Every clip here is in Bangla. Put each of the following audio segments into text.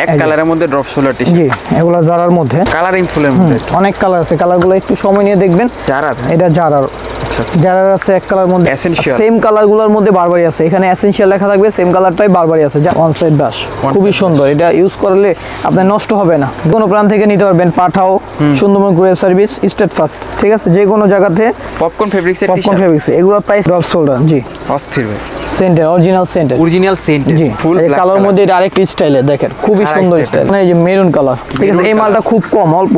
এক কালারের মধ্যে ড্রপ শোল্ডার টি-শার্ট। জি, এগুলা জারার মধ্যে কালারিং ফুলের মধ্যে অনেক কালার আছে, কালারগুলো একটু সময় নিয়ে দেখবেন। জারা, এটা জারার, জারার আছে এক কালার মধ্যে, সেম কালারগুলোর মধ্যে বারবারই আছে। এখানে এসেনশিয়াল লেখা থাকবে, সেম কালারটাই বারবারই আছে। ওয়ান সাইড ব্রাশ খুবই সুন্দর, এটা ইউজ করলে আপনার নষ্ট হবে না। কোনো প্রান্ত থেকে নিতে পারবেন, Pathao Sundarban courier service, steadfast, ঠিক আছে, যে কোনো জায়গাতে। পপকর্ন ফেব্রিক্স এর পপকর্ন ফেব্রিক্স, এগুলোর প্রাইস ড্রপ শোল্ডার। জি, অস্থির ভাই, centre original centre, original centre. জি, ফুল এই কালার মধ্যে এটা আরেকটা স্টাইলে দেখেন, খুবই সুন্দর স্টাইল। মানে এই যে মেরুন কালার, ঠিক আছে, এই মালটা খুব কম, অল্প,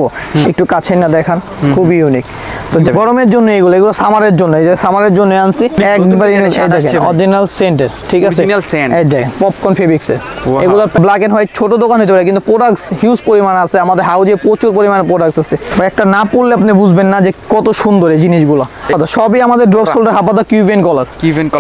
একটু কাছে না দেখান, খুবই ইউনিক। তো গরমের জন্য এগুলো সামারের জন্য, এই যে সামারের জন্য আনছি একবারে অরিজিনাল সেন্টার, ঠিক আছে, এই যে পপকর্ন ফেব্রিক্স এর। এগুলো ব্ল্যাক এন্ড হোয়াইট ছোট দোকান হতে পারে, কিন্তু প্রোডাক্টস হিউজ পরিমাণ আছে আমাদের হাউজে, প্রচুর পরিমাণে প্রোডাক্টস আছে। একটা না পড়লে আপনি বুঝবেন না যে কত সুন্দর এই জিনিসগুলো। সবই আমাদের ড্রপ শোল্ডার হাফাতা কিউবেন কলার,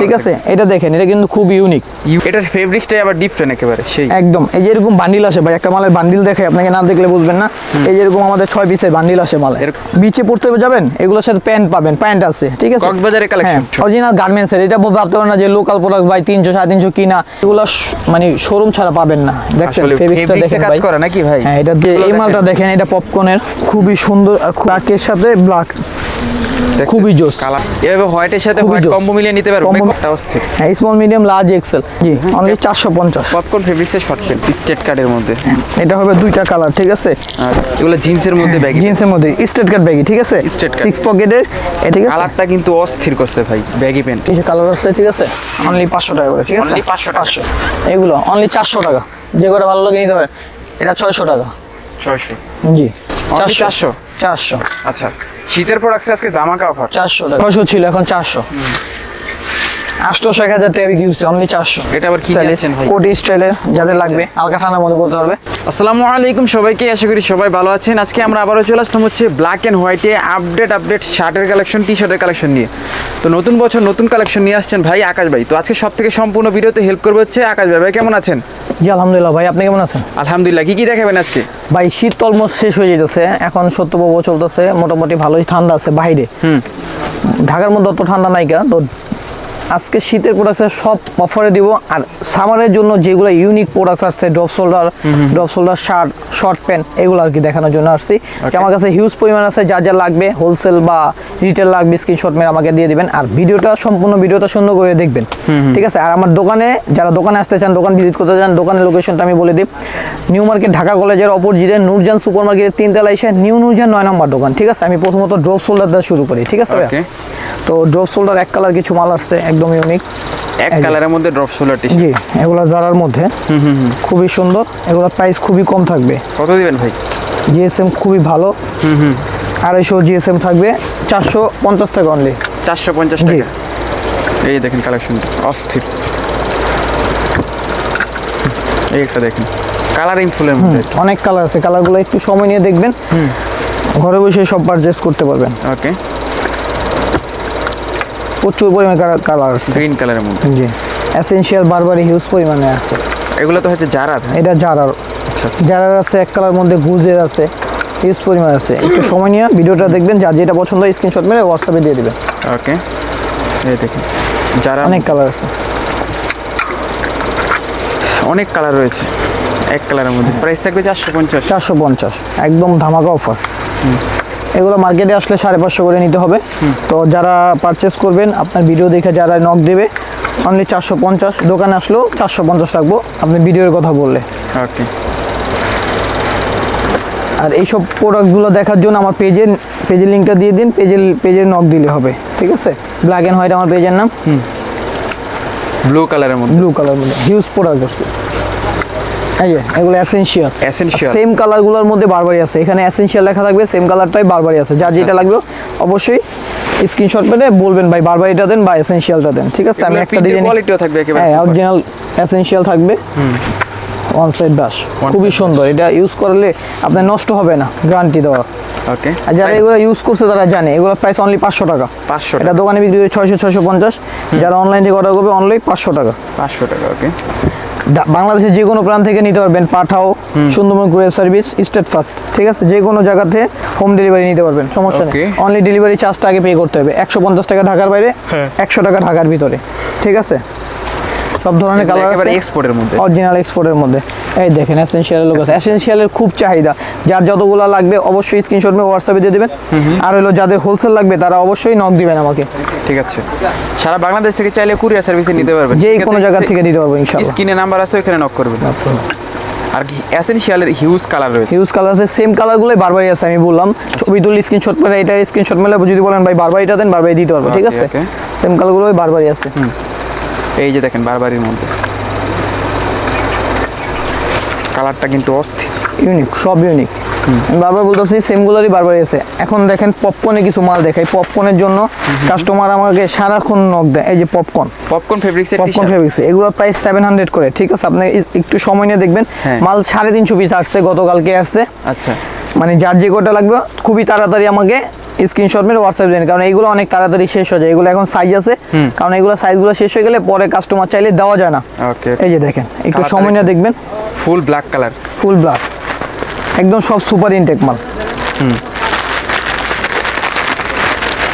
ঠিক আছে। এটা দেখেন, এটা কিন্তু খুব ইউনিক। এটার ফেব্রিক্সটাই আবার ডিফারেন্ট একেবারে সেই একদম। এই যে এরকম বান্ডিল আসে ভাই, একটা মালের বান্ডিল দেখে আপনাকে না দেখলে বুঝবেন না। এই যে এরকম আমাদের 6 পিসের বান্ডিল আসে মালে। বিচে পড়তে যাবেন, এগুলোর সাথে প্যান্ট পাবেন, প্যান্ট আছে, ঠিক আছে, কক্সবাজারের কালেকশন অরিজিনাল গার্মেন্টস এর। এটা ভাবতে পারেন না যে লোকাল প্রোডাক্ট ভাই 300 350 কিনা, এগুলো মানে শোরুম ছাড়া পাবেন না। দেখছেন ফেব্রিক্সটা দেখেন কাজ করে নাকি ভাই? হ্যাঁ, এটা এই মালটা দেখেন, এটা পপকর্নের খুবই সুন্দর, আর ব্ল্যাকের সাথে ব্ল্যাক খুবই জোস কালার। এভাবে হোয়াইটের সাথে হোয়াইট কম্বো মিলিয়ে নিতে পারবেন। মেকআপটা অস্থির। হ্যাঁ, স্মল মিডিয়াম লার্জ এক্সেল। জি, অনলি 450। পপকর্ন ফেব্রিক্সের শর্ট প্যান্ট স্টেট কাটের মধ্যে। এটা হবে দুইটা কালার, ঠিক আছে। আর এগুলো জিন্সের মধ্যে ব্যাগি, জিন্সের মধ্যে স্ট্রেট কাট ব্যাগি, ঠিক আছে, 6 পকেটের। ঠিক আছে, কালারটা কিন্তু অস্থির করছে ভাই, ব্যাগি প্যান্ট। এই যে কালার আছে, ঠিক আছে, অনলি 500 টাকা করে, ঠিক আছে, অনলি 500। এগুলো অনলি 400 টাকা, যে করে ভালো লাগে নিতে পারেন। এটা 600 টাকা। 600? জি, 400। 400। আচ্ছা, শীতের প্রোডাক্টস আজকে ধামাকা অফার। 400 টাকা, 600 ছিল, এখন 400। 800 টাকা ইউজ, অনলি 400। এটা আবার কি দিয়েছেন ভাই? কোটি স্টাইলের যাদের লাগবে, হালকা ঠান্ডার মধ্যে পড়তে পারবে। আসসালামু আলাইকুম সবাইকে, আশা করি সবাই ভালো আছেন। আজকে আমরা আবারও চলে আসলাম হচ্ছে ব্ল্যাক এন্ড হোয়াইটে আপডেট শার্টের কালেকশন, টি শার্টের কালেকশন নিয়ে। তো নতুন বছর নতুন কালেকশন নিয়ে আসছেন ভাই আকাশ ভাই। তো আজকে সব থেকে সম্পূর্ণ ভিডিওতে হেল্প করবে হচ্ছে আকাশ ভাই। ভাই কেমন আছেন? জি আলহামদুলিল্লাহ। ভাই আপনি কেমন আছেন? আলহামদুলিল্লাহ। কি দেখাবেন আজকে? ভাই শীত অলমোস্ট শেষ হয়ে যেতেছে, এখন 70 চলতেছে, মোটামুটি ভালোই ঠান্ডা আছে বাইরে। ঢাকার মধ্যে অত ঠান্ডা নাইকা। তো আজকে শীতের প্রোডাক্টস সব অফারে দিব। আর সামারের জন্য যেগুলো ইউনিক প্রোডাক্টস আসছে, drop shoulder shirt, short pant, এগুলো আর কি দেখানোর জন্য আসছি। আমার কাছে হিউজ পরিমাণ আছে, যা যা লাগবে হোলসেল বা রিটেল লাগবে স্ক্রিনশট মেরে আমাকে দিয়ে দিবেন। আর সম্পূর্ণ ভিডিওটা সুন্দর করে দেখবেন, ঠিক আছে। আর আমার দোকানে, যারা দোকানে আসতে চান, দোকান ভিজিট করতে চান, দোকানের লোকেশনটা আমি বলে দিই। নিউ মার্কেট ঢাকা কলেজের অপোজিটে নূরজাহান সুপার মার্কেটের 3 তলা এসে নিউ নূরজাহান 9 নম্বর দোকান, ঠিক আছে। আমি প্রথমত ড্রপ শোল্ডার দিয়ে শুরু করি, ঠিক আছে। তো ড্রপ শোল্ডার এক কালার কিছু মাল আসছে, একদম ইউনিক, এক কালারের মধ্যে ড্রপ শোল্ডার টি-শার্ট। জি, এগুলা জারার মধ্যে খুবই সুন্দর। এগুলা প্রাইস খুবই কম থাকবে। কত দিবেন ভাই? জিএসএম খুবই ভালো, 250 জিএসএম থাকবে, 450 টাকা অনলি। 450 টাকা। এই দেখেন কালেকশনটা অস্থির। এই একটা দেখেন কালারিং ফুলের মধ্যে অনেক কালার আছে, কালারগুলো একটু সময় নিয়ে দেখবেন, ঘরে বসে সব পারচেজ করতে পারবেন। ওকে, প্রচুর পরিমাণে কালার আছে, গ্রিন কালারের মধ্যে। জি, এসেনশিয়াল বারবারই হিউজ পরিমাণে আছে। এগুলো তো হচ্ছে জারার। এটা জারার। আচ্ছা, জারার আছে এক কালার মধ্যে, গুজের আছে, হিউজ পরিমাণ আছে। একটু সময় নিয়ে ভিডিওটা দেখবেন, যা যেটা পছন্দ হয় স্ক্রিনশট মেরে হোয়াটসঅ্যাপে দিয়ে দিবেন। ওকে, এই দেখেন জারা, অনেক কালার আছে, অনেক কালার রয়েছে এক কালারের মধ্যে। প্রাইস থাকবে 450। 450, একদম ধামাকা অফার। এগুলো মার্কেটে আসলে 550 করে নিতে হবে। তো যারা পারচেস করবেন, আপনার ভিডিও দেখে যারা নক দেবে, অনলি 450। দোকানে আসলেও 450 রাখবো, আপনি ভিডিওর কথা বললে। ওকে, আর এইসব প্রোডাক্টগুলো দেখার জন্য আমার পেজের লিঙ্কটা দিয়ে দিন, পেজে নক দিলে হবে, ঠিক আছে। ব্ল্যাক এন্ড হোয়াইট আমার পেজের নাম। ব্লু কালারের মধ্যে, হিউজ প্রোডাক্ট আছে। এই যে এগুলো এসেনশিয়াল, সেম কালারগুলোর মধ্যে বারবারই আছে। এখানে এসেনশিয়াল লেখা থাকবে, সেম কালারটাই বারবারই আছে। যা যেটা লাগবে অবশ্যই স্ক্রিনশট মেরে বলবেন ভাই বারবারিটা দেন বা এসেনশিয়ালটা দেন, ঠিক আছে। আমি একটা ডিজাইন, কোয়ালিটিও থাকবে একেবারে, হ্যাঁ, অরিজিনাল এসেনশিয়াল থাকবে। ওয়ান সাইড ব্রাশ খুবই সুন্দর, এটা ইউজ করলে আপনার নষ্ট হবে না, গ্যারান্টি দেওয়া। ওকে, আর যারা এগুলো ইউজ করছে তারা জানে এগুলো প্রাইস অনলি 500 টাকা। 500 এটা দোকানে বিক্রি করে 650। যারা অনলাইন থেকে অর্ডার করবে অনলি 500 টাকা। 500 টাকা। ওকে, বাংলাদেশের যে কোনো প্রান্ত থেকে নিতে পারবেন, Pathao Sundarban courier service, steadfast, ঠিক আছে, যে কোনো জায়গাতে হোম ডেলিভারি নিতে পারবেন, সমস্যা নেই। অনলি ডেলিভারি চার্জটা আগে পে করতে হবে, 150 টাকা ঢাকার বাইরে, 100 টাকা ঢাকার ভিতরে, ঠিক আছে। সব ধরনের কালার একেবারে আছে এক্সপোর্টের মধ্যে, অরিজিনাল এক্সপোর্টের মধ্যে। এই দেখেন এসেনশিয়ালের লোক আছে, এসেনশিয়ালের খুব চাহিদা, যার যতগুলো লাগবে অবশ্যই স্ক্রিনশট নিয়ে হোয়াটসঅ্যাপে দিয়ে দেবেন। আর হলো যাদের হোলসেল লাগবে তারা অবশ্যই নক দিবেন আমাকে। ঠিক আছে, সারা বাংলাদেশ থেকে চাইলে কুরিয়ার সার্ভিসে নিতে পারবেন, যে কোনো জায়গা থেকে দিতে পারবো ইনশাআল্লাহ। স্ক্রিনে নাম্বার আছে, ওখানে নক করবেন। আর কি এসেনশিয়ালের হিউজ কালার রয়েছে, হিউজ কালার আছে, সেম কালারগুলোই বারবারই আছে। আমি বললাম ছবি তুলে স্ক্রিনশট মেলে, এটা স্ক্রিনশট মেলে যদি বলেন ভাই বারবার এটা দেন, বারবারই দিতে পারবো। ঠিক আছে, সেম কালারগুলোই বারবারই আছে। এই যে দেখেন বারবারির মধ্যে কালারটা কিন্তু অস্থির, ইউনিক, সব ইউনিক। আমি বারবার বলতেছি সেমগুলোরই বারবারই আছে। এখন দেখেন পপকর্নে কিছু মাল দেখাই। পপকর্নের জন্য কাস্টমার আমাকে সারাক্ষণ নক দেয়। এই যে পপকর্ন ফেব্রিক্সের পপকর্ন ফেব্রিক্স, এগুলোর প্রাইস 700 করে। ঠিক আছে, আপনি একটু সময় নিয়ে দেখবেন। মাল 350 পিস আসছে, গতকালকে আসছে। আচ্ছা, মানে যার যে কটা লাগবে খুবই তাড়াতাড়ি আমাকে স্ক্রিনশট মেরে হোয়াটসঅ্যাপ দেন, কারণ এইগুলো অনেক তাড়াতাড়ি শেষ হয়ে যায়। এগুলো এখন সাইজ আছে, কারণ এগুলো সাইজগুলো শেষ হয়ে গেলে পরে কাস্টমার চাইলে দেওয়া যায় না। ওকে, এই যে দেখেন একটু সময় নিয়ে দেখবেন। Full black colour, full black, একদম সব সুপার ইনটেক মাল।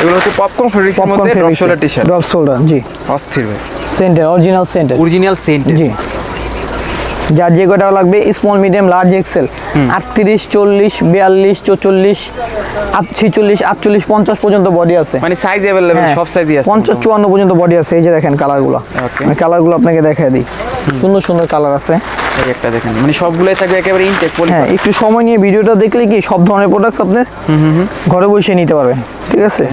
এগুলো হচ্ছে পপকর্ন ফেব্রিক্সের মধ্যে drop shoulder t-shirt, drop shoulder. জি, অস্থির ভাই, centre, original centre, original cent. জি, যার যে কটা লাগবে স্মল, মিডিয়াম, লার্জ, এক্সেল, 38, 40, 42, 44, 46, 48, 50 পর্যন্ত বডি আছে। মানে সাইজ अवेलेबल, সব সাইজই আছে, 50, 54 পর্যন্ত বডি আছে। এই যে দেখেন কালারগুলো, আমি কালারগুলো আপনাকে দেখায় দিই। সুন্দর সুন্দর কালার আছে। এই একটা দেখেন, মানে সবগুলাই থাকবে একেবারে ইনটেক পলি। হ্যাঁ, একটু সময় নিয়ে ভিডিওটা দেখলে কি সব ধরনের প্রোডাক্টস আপনি ঘরে বসে নিতে পারবেন। ঠিক আছে,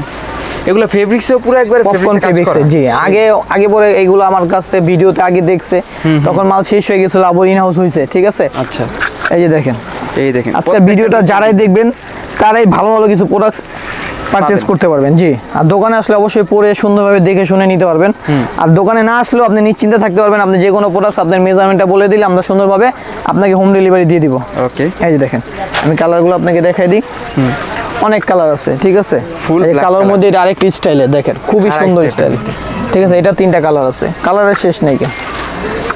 এগুলো ফেব্রিক্সেও পুরো একবার পপকর্ন ফেব্রিক্স। জি, আগে পরে এগুলো আমার কাছে ভিডিওতে আগে দেখছে, তখন মাল শেষ হয়ে গেছিল, আবার ইন হাউস হয়েছে। ঠিক আছে, আচ্ছা, এই যে দেখেন, এই দেখেন আজকে ভিডিওটা যারাই দেখবেন তারাই ভালো ভালো কিছু প্রোডাক্টস পারচেজ করতে পারবেন। জি, আর দোকানে আসলে অবশ্যই পরে সুন্দরভাবে দেখে শুনে নিতে পারবেন। আর দোকানে না আসলেও আপনি নিশ্চিন্তে থাকতে পারবেন, আপনি যে কোনো প্রোডাক্টস আপনার মেজারমেন্টটা বলে দিলে আমরা সুন্দরভাবে আপনাকে হোম ডেলিভারি দিয়ে দিব। ওকে, এই যে দেখেন, আমি কালারগুলো আপনাকে দেখাই দিই। অনেক কালার আছে। ঠিক আছে, ফুল এই কালার মধ্যে এটা আরেকটা স্টাইলে দেখেন, খুবই সুন্দর স্টাইল। ঠিক আছে, এটা 3টা কালার আছে, কালারের শেষ নেই।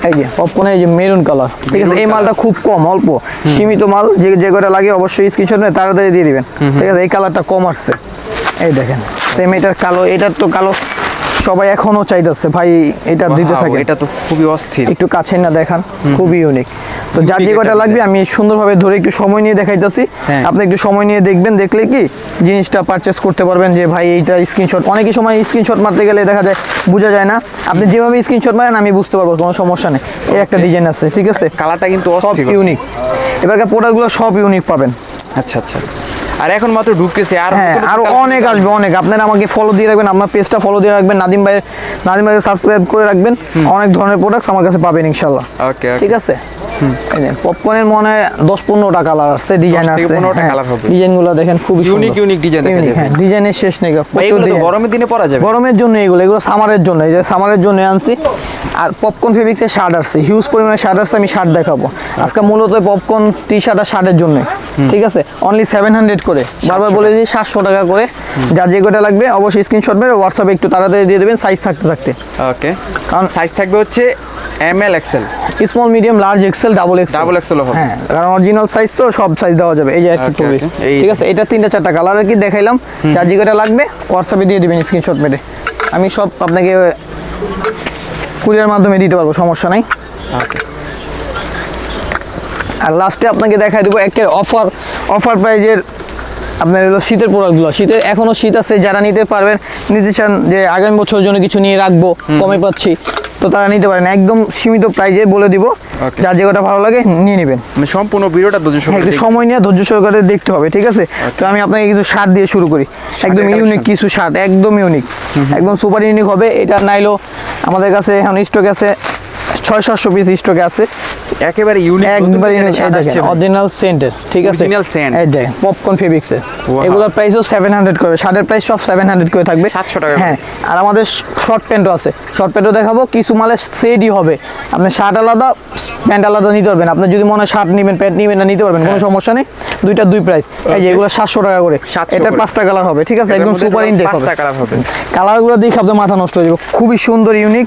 এই যে পপকর্নের এই যে মেরুন কালার। ঠিক আছে, এই মালটা খুব কম, অল্প সীমিত মাল, যে কটা লাগে অবশ্যই স্ক্রিনশট নিয়ে তাড়াতাড়ি দিয়ে দিবেন। ঠিক আছে, এই কালারটা কম আসছে। এই দেখেন সেম, এটার কালো, এটার তো কালো সবাই এখনো চাইতেছে ভাই, এটা দিতে থাকে। এটা তো খুবই অস্থির, একটু কাছে না দেখান, খুবই ইউনিক। তো যার যে কটা লাগবে আমি সুন্দরভাবে ধরে একটু সময় নিয়ে দেখাইতেছি, আপনি একটু সময় নিয়ে দেখবেন, দেখলে কি জিনিসটা পারচেস করতে পারবেন। যে ভাই এইটা স্ক্রিনশট, অনেকই সময় স্ক্রিনশট মারতে গেলে দেখা যায় বোঝা যায় না। আপনি যেভাবে স্ক্রিনশট মারেন আমি বুঝতে পারবো, কোনো সমস্যা নেই। এই একটা ডিজাইন আছে। ঠিক আছে, কালারটা কিন্তু সব অস্থির, ইউনিক। এবারকার প্রোডাক্টগুলো সব ইউনিক পাবেন। আচ্ছা আচ্ছা, আর এখন মাত্র ঢুকতেছে, আর হ্যাঁ, আরো অনেক আসবে, অনেক। আপনারা আমাকে ফলো দিয়ে রাখবেন, আমার পেজটা ফলো দিয়ে রাখবেন, নাদিম ভাইয়ের সাবস্ক্রাইব করে রাখবেন। অনেক ধরনের প্রোডাক্টস আমার কাছে পাবেন ইনশাআল্লাহ। ওকে, ঠিক আছে, পপকর্নের মনে হয় 10-15টা কালার আছে, ডিজাইন আছে। 15টা কালার হবে। ডিজাইনগুলো দেখেন খুবই ইউনিক ইউনিক ডিজাইন দেখা যাচ্ছে। হ্যাঁ, ডিজাইনের শেষ নেই। এগুলো তো গরমের দিনে পরা যাবে। গরমের জন্য এগুলো সামারের জন্য, এই যে সামারের জন্য আনছি। আর পপকর্ন ফেব্রিক্সের শার্ট আসছে, হিউজ পরিমাণে শার্ট আসছে, আমি শার্ট দেখাবো আজকে। মূলত পপকর্ন টি-শার্ট আর শার্টের জন্য। ঠিক আছে, অনলি 700 করে, বারবার বলে দিই 700 টাকা করে। যার যে কটা লাগবে অবশ্যই স্ক্রিনশট মেরে হোয়াটসঅ্যাপে একটু তাড়াতাড়ি দিয়ে দেবেন, সাইজ থাকতে। ওকে, কারণ সাইজ থাকবে হচ্ছে ML XL, small, medium, large, XL, double XL হবে। হ্যাঁ, কারণ অরিজিনাল সাইজ তো সব সাইজ দেওয়া যাবে। এই যে একটু পড়বে। ঠিক আছে, এটা 3টা-4টা কালার আর কি দেখাইলাম। যার যে কটা লাগবে হোয়াটসঅ্যাপে দিয়ে দিবেন স্ক্রিনশট মেরে, আমি সব আপনাকে কুরিয়ার মাধ্যমে দিতে পারবো, সমস্যা নাই। আর লাস্টে আপনাকে দেখাই দেবো একটা অফার প্রাইজের আপনার হলো শীতের প্রোডাক্টগুলো। শীতের এখনো শীত আছে, যারা নিতে পারবেন, নিতে চান যে আগামী বছরের জন্য কিছু নিয়ে রাখবো, কমে পাচ্ছি, তো তারা নিতে পারেন। একদম সীমিত প্রাইজে বলে দিব, যার যে কটা ভালো লাগে নিয়ে নেবেন। মানে সম্পূর্ণ ভিডিওটা ধৈর্য সহকারে, সময় নিয়ে ধৈর্য সহকারে দেখতে হবে। ঠিক আছে, তো আমি আপনাকে কিছু শার্ট দিয়ে শুরু করি। একদম ইউনিক কিছু শার্ট, একদম ইউনিক, একদম সুপার ইউনিক হবে। এটা নাইলো আমাদের কাছে এখন স্টকে আছে 600-700 পিস স্টকে আছে। একেবারে ইউনিক, একবারে অরিজিনাল সেন্টের। ঠিক আছে, অরিজিনাল সেন্ট, এই দেখেন পপকর্ন ফেব্রিক্সের। এগুলোর প্রাইসও 700 করে, শার্টের প্রাইস সব 700 করে থাকবে, 700 টাকা। হ্যাঁ, আর আমাদের শর্ট প্যান্টও আছে, শর্ট প্যান্টও দেখাবো। কিছু মালের সেটই হবে, আপনি শার্ট আলাদা প্যান্ট আলাদা নিতে পারবেন। আপনি যদি মনে হয় শার্ট নেবেন, প্যান্ট নেবেন না, নিতে পারবেন, কোনো সমস্যা নেই। দুইটা দুই প্রাইস। এই যে এগুলো 700 টাকা করে, এটা 5টা কালার হবে। ঠিক আছে, একদম সুপার ইনটেক হবে। 5টা কালার হবে, কালারগুলো দেখে আপনার মাথা নষ্ট হয়ে যাবে। খুবই সুন্দর, ইউনিক,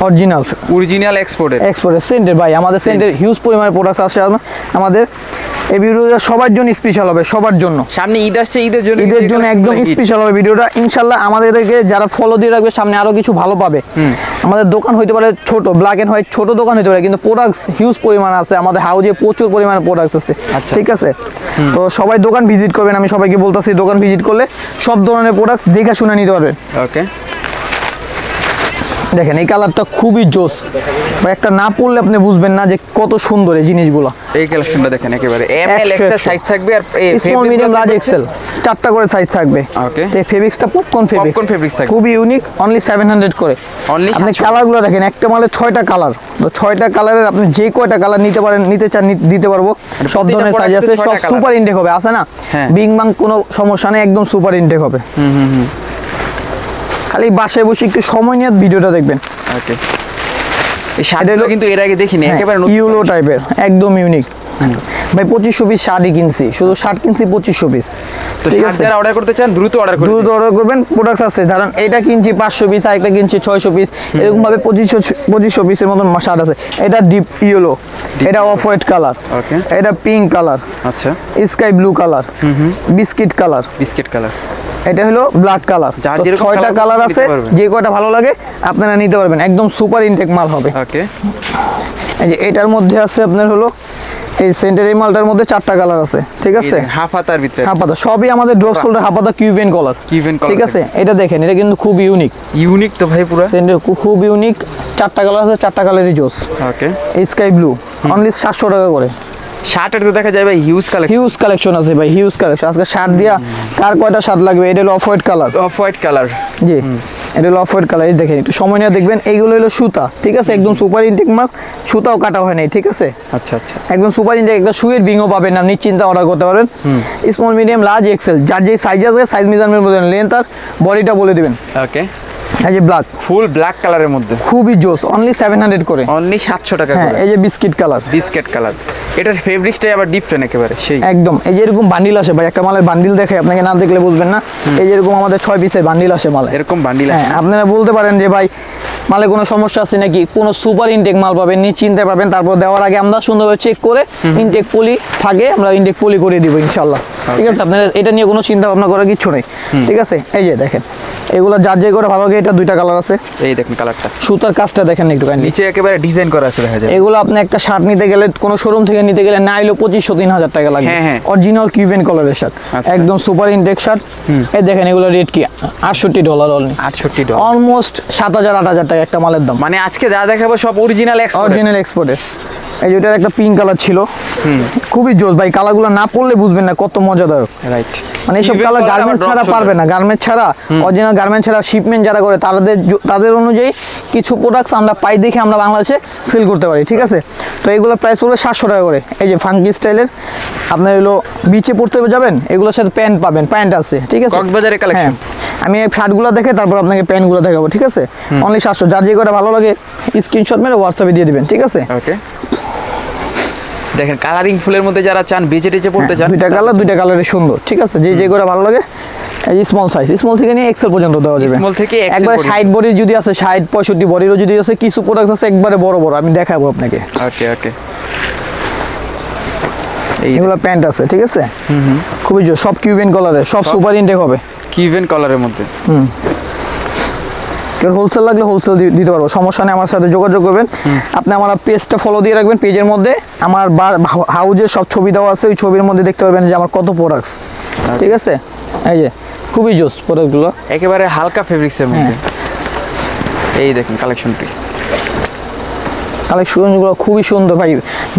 অরিজিনাল এক্সপোর্টের সেন্টের। ভাই আমাদের সেন্টের হিউজ পরিমাণে প্রোডাক্টস আসে আমাদের। এই ভিডিওটা সবার জন্য স্পেশাল হবে, সবার জন্য। সামনে ঈদ আসছে, ঈদের জন্য একদম স্পেশাল হবে ভিডিওটা ইনশাআল্লাহ। আমাদেরকে যারা ফলো দিয়ে রাখবে সামনে আরো কিছু ভালো পাবে। আমাদের দোকান হইতে পারে ছোট, ব্ল্যাক এন্ড হোয়াইট ছোট দোকান হইতে পারে, কিন্তু প্রোডাক্টস হিউজ পরিমাণ আছে আমাদের হাউজে, প্রচুর পরিমাণে প্রোডাক্টস আছে। ঠিক আছে, তো সবাই দোকান ভিজিট করবেন, আমি সবাইকে বলতেছি দোকান ভিজিট করলে সব ধরনের প্রোডাক্টস দেখে শুনে নিতে পারবেন। ওকে, দেখেন এই কালারটা খুবই জোস বা একটা না পড়লে আপনি বুঝবেন না যে কত সুন্দর এই জিনিসগুলো। এই কালেকশনটা দেখেন একেবারে এম এল এক্সেল সাইজ থাকবে আর স্মল মিডিয়াম লার্জ এক্সেল চারটা করে সাইজ থাকবে। ওকে, এই ফেব্রিক্সটা পপকর্ন ফেব্রিক্স থাকবে, খুবই ইউনিক, অনলি 700 করে। আপনি কালারগুলো দেখেন, একটা মালে 6টা কালার, তো 6টা কালারের আপনি যে কয়টা কালার নিতে পারেন, নিতে চান দিতে পারবো। সব ধরনের সাইজ আছে, সব সুপার ইনটেক হবে, আছে না বিং বাং কোনো সমস্যা নেই, একদম সুপার ইনটেক হবে। খালি বাসায় বসে একটু সময় নিয়ে ভিডিওটা দেখবেন। ওকে, এই শার্টগুলো কিন্তু এর আগে দেখিনি, একেবারে ইউলো টাইপের, একদম ইউনিক। ভাই 2500 পিস শার্টই কিনছি, শুধু শার্ট কিনছি 2500 পিস। তো শার্ট যারা অর্ডার করতে চান দ্রুত অর্ডার করবেন। প্রোডাক্টস আছে, ধরেন এটা কিনছি 500 পিস, আরেকটা কিনছি 600 পিস, এরকম ভাবে 2500 পিসের মতন শার্ট আছে। এটা ডিপ ইয়েলো, এটা অফ হোয়াইট কালার, এটা পিঙ্ক কালার, আচ্ছা sky blue colour, biscuit colour, এটা হলো ব্ল্যাক কালার। 6টা কালার আছে, যে কয়টা ভালো লাগে আপনারা নিতে পারবেন, একদম সুপার ইনটেক মাল হবে। ওকে, এই যে এটার মধ্যে আছে আপনার হলো এই সেন্টার, এই মালটার মধ্যে 4টা কালার আছে। ঠিক আছে, হাফ হাতার ভিতরে, হাফ হাতা সবই আমাদের ড্রপ শোল্ডার হাফ হাতা কিউবেন কলার। ঠিক আছে, এটা দেখেন, এটা কিন্তু খুব ইউনিক তো ভাই পুরো সেন্টার খুব ইউনিক। 4টা কালার আছে, 4টা কালারই জোস। ওকে, স্কাই ব্লু অনলি 700 টাকা করে। শার্টের তো দেখা যায় ভাই হিউজ কালেকশন আছে ভাই, হিউজ কালেকশন। আজকে শার্ট দিয়া কার কয়টা শার্ট লাগবে? এটা হলো অফ হোয়াইট কালার, জি এটা হলো অফ হোয়াইট কালার। এই দেখেন, একটু সময় নিয়ে দেখবেন। এইগুলো হলো সুতা, ঠিক আছে, একদম সুপার ইনটেক মাল, সুতাও কাটা হয় নাই। ঠিক আছে, আচ্ছা আচ্ছা, একদম সুপার ইনটেক, একটা শুয়ের বিংও পাবেন, আপনি চিন্তা অর্ডার করতে পারবেন। স্মল মিডিয়াম লার্জ এক্সেল, যার যে সাইজ আছে সাইজ মেজারমেন্ট বলে লেন্থ আর বডিটা বলে দিবেন। ওকে, এই যে ব্ল্যাক, ফুল ব্ল্যাক কালারের মধ্যে খুবই জোস, অনলি 700 করে, অনলি 700 টাকা করে। এই যে বিস্কিট কালার, এটার ফেব্রিক্সটাই আবার ডিফারেন্ট একেবারে সেই একদম। এই যে এরকম বান্ডিল আসে ভাই, একটা মালের বান্ডিল দেখে আপনাকে না দেখলে বুঝবেন না। এই যে এরকম আমাদের 6 পিসের বান্ডিল আসে মালে, এরকম বান্ডিল। হ্যাঁ, আপনারা বলতে পারেন যে ভাই মালে কোনো সমস্যা আছে নাকি, কোনো সুপার ইনটেক মাল পাবেন, নিশ্চিন্তে পাবেন। তারপর দেওয়ার আগে আমরা সুন্দরভাবে চেক করে ইনটেক পলি থাকে, আমরা ইনটেক পলি করে দিব ইনশাল্লাহ। ঠিক আছে, আপনারা এটা নিয়ে কোনো চিন্তা ভাবনা করার কিছু নেই। ঠিক আছে, এই যে দেখেন এগুলো যার যে করে ভালো লাগে। এটা 2টা কালার আছে, এই দেখেন কালারটা, সুতার কাজটা দেখেন একটু, নিচে একেবারে ডিজাইন করা আছে দেখা যায়। এগুলো আপনি একটা শার্ট নিতে গেলে কোনো শোরুম থেকে নিতে গেলে না হলো 2500-3000 টাকা লাগবে। অরিজিনাল কিউবেন কলারের শার্ট, একদম সুপার ইনটেক শার্ট। এই দেখেন এগুলো রেট কি $68 অনলি, $68, অলমোস্ট 7000-8000 টাকা একটা মালের দাম। মানে আজকে যা দেখাবো সব অরিজিনাল এক্সপোর্টের। এই যে এটার একটা পিঙ্ক কালার ছিল, খুবই জোস ভাই, কালারগুলো না পড়লে বুঝবেন না কত মজাদার। রাইট, মানে এইসব কালার গার্মেন্টস ছাড়া পারবে না, গার্মেন্টস ছাড়া, অরিজিনাল গার্মেন্টস ছাড়া শিপমেন্ট যারা করে তাদের অনুযায়ী কিছু প্রোডাক্টস আমরা পাই দেখে আমরা বাংলাদেশে সেল করতে পারি। ঠিক আছে, তো এগুলোর প্রাইস পড়বে 700 টাকা করে। এই যে ফাঙ্কি স্টাইলের, আপনার হলো বিচে পড়তে যাবেন, এগুলোর সাথে প্যান্ট পাবেন, প্যান্ট আছে। ঠিক আছে, কক্সবাজারের কালেকশন। আমি এই শার্টগুলো দেখে তারপর আপনাকে প্যান্টগুলো দেখাবো। ঠিক আছে, অনলি 700, যার যে করে ভালো লাগে স্ক্রিনশট মেরে হোয়াটসঅ্যাপে দিয়ে দিবেন। ঠিক আছে, ওকে। দেখেন কালারিং ফুলের মধ্যে যারা চান, বেজে টেজে পড়তে চান, 2টা কালারে সুন্দর। ঠিক আছে, যে করে ভালো লাগে। এই স্মল সাইজ, স্মল থেকে নিয়ে এক্সেল পর্যন্ত দেওয়া যাবে। স্মল থেকে একবারে 60 বডির যদি আছে, 60-65 বডিরও যদি আছে, কিছু প্রোডাক্ট আছে একবারে বড় আমি দেখাবো আপনাকে। ওকে ওকে, এইগুলো প্যান্ট আছে। ঠিক আছে, খুবই জোর, সব কিউবেন কলারে, সব সুপার ইনটেক হবে, কিউবেন কলারের মধ্যে। হোলসেল লাগলে হোলসেল দিতে পারবো, সমস্যা নেই, আমার সাথে যোগাযোগ করবেন। আপনি আমার পেজটা ফলো দিয়ে রাখবেন, পেজের মধ্যে আমার হাউজের সব ছবি দেওয়া আছে, ওই ছবির মধ্যে দেখতে পারবেন যে আমার কত প্রোডাক্টস। ঠিক আছে, এই যে খুবই জোস প্রোডাক্টগুলো, একেবারে হালকা ফেব্রিক্সের মধ্যে। এই দেখেন কালেকশনগুলো খুবই সুন্দর ভাই,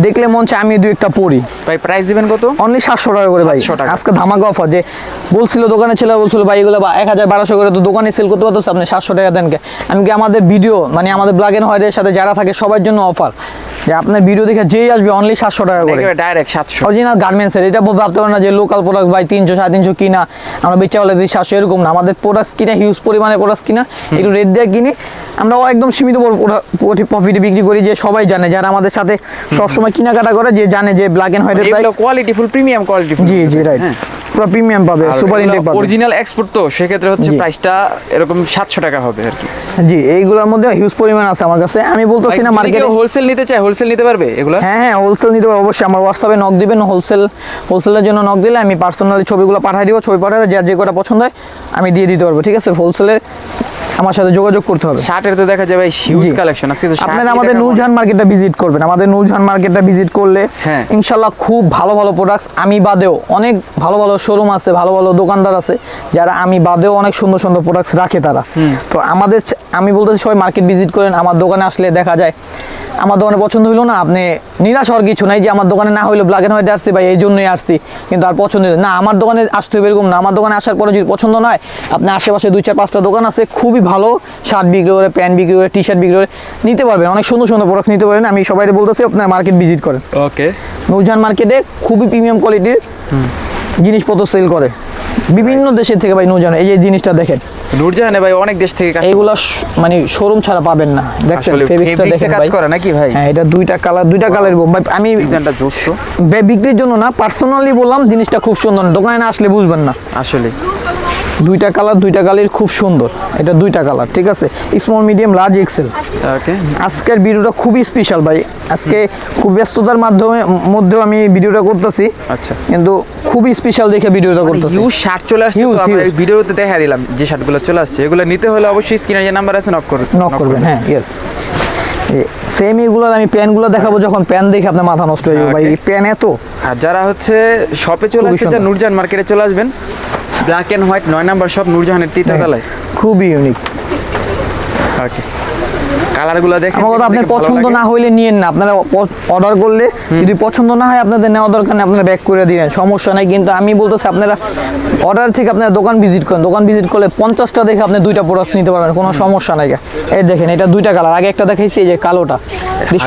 দেখলে মন চায় আমি 2-1টা পরি। ভাই প্রাইস দিবেন কত? অনলি 700 টাকা করে ভাই, আজকে ধামাকা অফার। যে বলছিল দোকানে ছেলে বলছিল ভাই এগুলো 1000-1200 করে তো দোকানে সেল করতে পারতো, আপনি 700 টাকা দেন কে? আমি কি আমাদের ভিডিও, মানে আমাদের ব্ল্যাক এন্ড হোয়াইটের সাথে যারা থাকে সবার জন্য অফার, যে আপনার ভিডিও দেখে যেই আসবে অনলি 700 টাকা করে, ডাইরেক্ট 700। অরিজিনাল গার্মেন্টসের, এটা ভাবতে পারেন না যে লোকাল প্রোডাক্ট ভাই 300-350 কিনা আমরা বেচা বলে দিই 700, এরকম না। আমাদের প্রোডাক্টস কিনা হিউজ পরিমাণে প্রোডাক্টস কিনা, একটু রেট দিয়ে কিনি, আমরা একদম সীমিত প্রফিটে বিক্রি করি। যে সবাই জানে, যারা আমাদের সাথে সবসময় কেনাকাটা করে, যে জানে যে ব্ল্যাক এন্ড হোয়াইটের প্রাইস কোয়ালিটিফুল, প্রিমিয়াম কোয়ালিটি। জি জি, রাইট। পুরো প্রিমিয়াম পাবে, সুপার ইনটেক পাবে। অরিজিনাল এক্সপোর্ট তো সেক্ষেত্রে হচ্ছে জি। প্রাইসটা এরকম 700 টাকা হবে আর কি। জি, এইগুলোর মধ্যে হিউজ পরিমাণ আছে আমার কাছে। আমি বলতেছি না মার্কেটে হোলসেল নিতে চাই, হোলসেল নিতে পারবে এগুলো? হ্যাঁ, হোলসেল নিতে পারবে অবশ্যই। আমার হোয়াটসঅ্যাপে নক দিবেন, হোলসেলের জন্য নক দিলে আমি পার্সোনালি ছবিগুলো পাঠিয়ে দিব। ছবি পাঠালে যার যে কটা পছন্দ হয় আমি দিয়ে দিতে পারবো, ঠিক আছে? হোলসেলের আমার সাথে যোগাযোগ করতে হবে। শার্টের তো দেখা যাবে হিউজ জি। কালেকশন আছে। আপনারা আমাদের নূরজাহান মার্কেটটা ভিজিট করবেন। আমাদের নূরজাহান মার্কেটটা ভিজিট করলে হ্যাঁ। ইনশাল্লাহ খুব ভালো ভালো প্রোডাক্টস, আমি বাদেও অনেক ভালো ভালো শোরুম আছে, ভালো ভালো দোকানদার আছে যারা আমি বাদেও অনেক সুন্দর সুন্দর প্রোডাক্টস রাখে তারা। তো আমি বলতেছি সবাই মার্কেট ভিজিট করেন। আমার দোকানে আসলে দেখা যায় আমার দোকানে পছন্দ হইলো না, আপনি নিরাশ হওয়ার কিছু নাই যে আমার দোকানে না হইলো ব্ল্যাক এন্ড হোয়াইট আসছি ভাই এই জন্যই আসছি কিন্তু আর পছন্দ হলো না। আমার দোকানে আসতে হবে এরকম না। আমার দোকানে আসার পরে যদি পছন্দ নয়, আপনি আশেপাশে 2-4-5টা দোকান আছে খুবই ভালো শার্ট বিক্রি করে, প্যান্ট বিক্রি করে, টি শার্ট বিক্রি করে, নিতে পারবেন। অনেক সুন্দর সুন্দর প্রোডাক্ট নিতে পারেন। আমি সবাই বলতেছি আপনার মার্কেট ভিজিট করেন। ওকে। নূরজাহান মার্কেটে খুবই প্রিমিয়াম কোয়ালিটির জিনিসপত্র সেল করে বিভিন্ন দেশের থেকে ভাই। নূরজাহান এই যে জিনিসটা দেখেন, নূরজাহানে ভাই অনেক দেশ থেকে এইগুলা মানে শোরুম ছাড়া পাবেন না। দেখছেন ফেব্রিক্সটা দেখেন কাজ ভাই, করে নাকি ভাই? হ্যাঁ, এটা দুইটা কালার ভাই। আমি ডিজাইনটা জোস তো। বিক্রির জন্য না, পার্সোনালি বললাম জিনিসটা খুব সুন্দর, দোকানে না আসলে বুঝবেন না। আসলে দুইটা কালার খুব সুন্দর। এটা দুইটা কালার, ঠিক আছে? Small, medium, large, XL. Okay. আজকের ভিডিওটা খুবই স্পেশাল ভাই। আজকে খুব ব্যস্ততার মধ্যেও আমি ভিডিওটা করতেছি। আচ্ছা। কিন্তু খুবই স্পেশাল দেখে ভিডিওটা করতেছি। হিউজ শার্ট চলে আসছে, Huge, তো আমরা huge। ভিডিওতে দেখা দিলাম যে শার্টগুলো চলে আসছে। এগুলো নিতে হলে অবশ্যই স্ক্রিনে যে নাম্বার আছে নক করবেন। হ্যাঁ, ইয়েস। সেম এইগুলো আমি প্যানগুলো দেখাবো, যখন প্যান দেখে আপনার মাথা নষ্ট হয়ে যাবে ভাই। এই প্যান এত। আর যারা হচ্ছে শপে চলে খুবই আসতে চান, সুন্দর। নূরজাহান মার্কেটে চলে আসবেন। Black and white 9 number shop, নূরজাহানের তৃতীয়তলায়। খুবই ইউনিক। ওকে। কালারগুলো দেখেন। আমার কথা, আপনার পছন্দ না হইলে নিয়েন না। আপনারা অর্ডার করলে যদি পছন্দ না হয় আপনাদের নেওয়া দরকার নেই, আপনারা ব্যাক করে দিলেন, সমস্যা নাই। কিন্তু আমি বলতেছি আপনারা অর্ডার থেকে আপনারা দোকান ভিজিট করেন। দোকান ভিজিট করলে 50টা দেখে আপনি 2টা প্রোডাক্ট নিতে পারবেন, কোনো সমস্যা নাই। এই দেখেন, এটা 2টা কালার। আগে একটা দেখাইছি, এই যে কালোটা,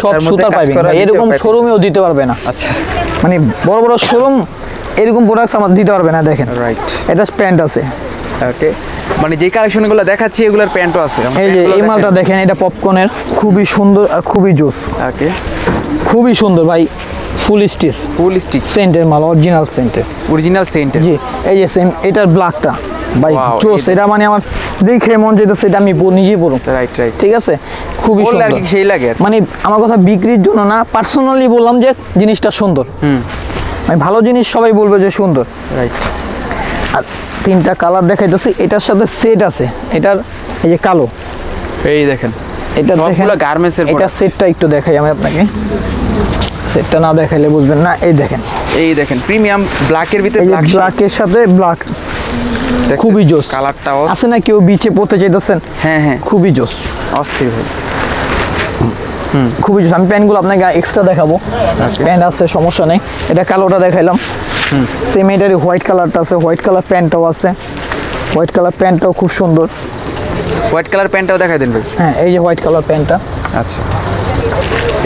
সব হাতের মধ্যে সুতার কাজ পাইবেন করা, ভাই। নিচেও এরকম পাইবেন। শোরুমেও দিতে পারবে না। আচ্ছা। মানে বড় বড় শোরুম এরকম প্রোডাক্টস আমার দিতে পারবে না। দেখেন, রাইট। এটা প্যান্ট আছে। ওকে। মানে যে কালেকশনগুলো দেখাচ্ছি এগুলোর প্যান্টও আছে। এই যে এই মালটা দেখেন, এটা পপকর্নের, খুবই সুন্দর আর খুবই জোস। ওকে। খুবই সুন্দর ভাই। ফুল স্টিচ সেন্টের মাল, অরিজিনাল সেন্টের। জি, এই যে সেম, এটার ব্ল্যাকটা ভাই Wow, জোস। এটা মানে আমার দেখে মন যেতেছে এটা আমি নিজেই পড়ুন। রাইট। ঠিক আছে, খুবই বললে আর সুন্দর। কি সেই লাগে আর কি। মানে আমার কথা বিক্রির জন্য না, পার্সোনালি বললাম যে জিনিসটা সুন্দর। মানে ভালো জিনিস সবাই বলবে যে সুন্দর। রাইট। আর 3টা কালার দেখাইতেছি। এটার সাথে সেট আছে। এটার এই যে কালো, এই দেখেন। এটা দেখেন, সবগুলো গার্মেন্টস এর এটা প্রোডাক্ট। সেটটা একটু দেখাই আমি আপনাকে। সেটটা না দেখাইলে বুঝবেন না। এই দেখেন, এই দেখেন প্রিমিয়াম ব্ল্যাকের ভিতরে এই যে ব্ল্যাক ব্ল্যাকের সাথে ব্ল্যাক, খুবই জোস। কালারটাও আছে না কেউ বিচে পড়তে চাইতেছেন? হ্যাঁ হ্যাঁ, খুবই জোস, অস্থির ভাই। খুবই জোস। আমি প্যান্টগুলো আপনাকে এক্সট্রা দেখাবো। প্যান্ট আছে, সমস্যা নেই। এটা কালোটা দেখাইলাম। সেম এটারই হোয়াইট কালারটা আছে, হোয়াইট কালার প্যান্টটাও আছে। হোয়াইট কালার প্যান্টটাও খুব সুন্দর। হোয়াইট কালার প্যান্টটাও দেখাই দেন ভাই। হ্যাঁ, এই যে হোয়াইট কালার প্যান্টটা। আচ্ছা,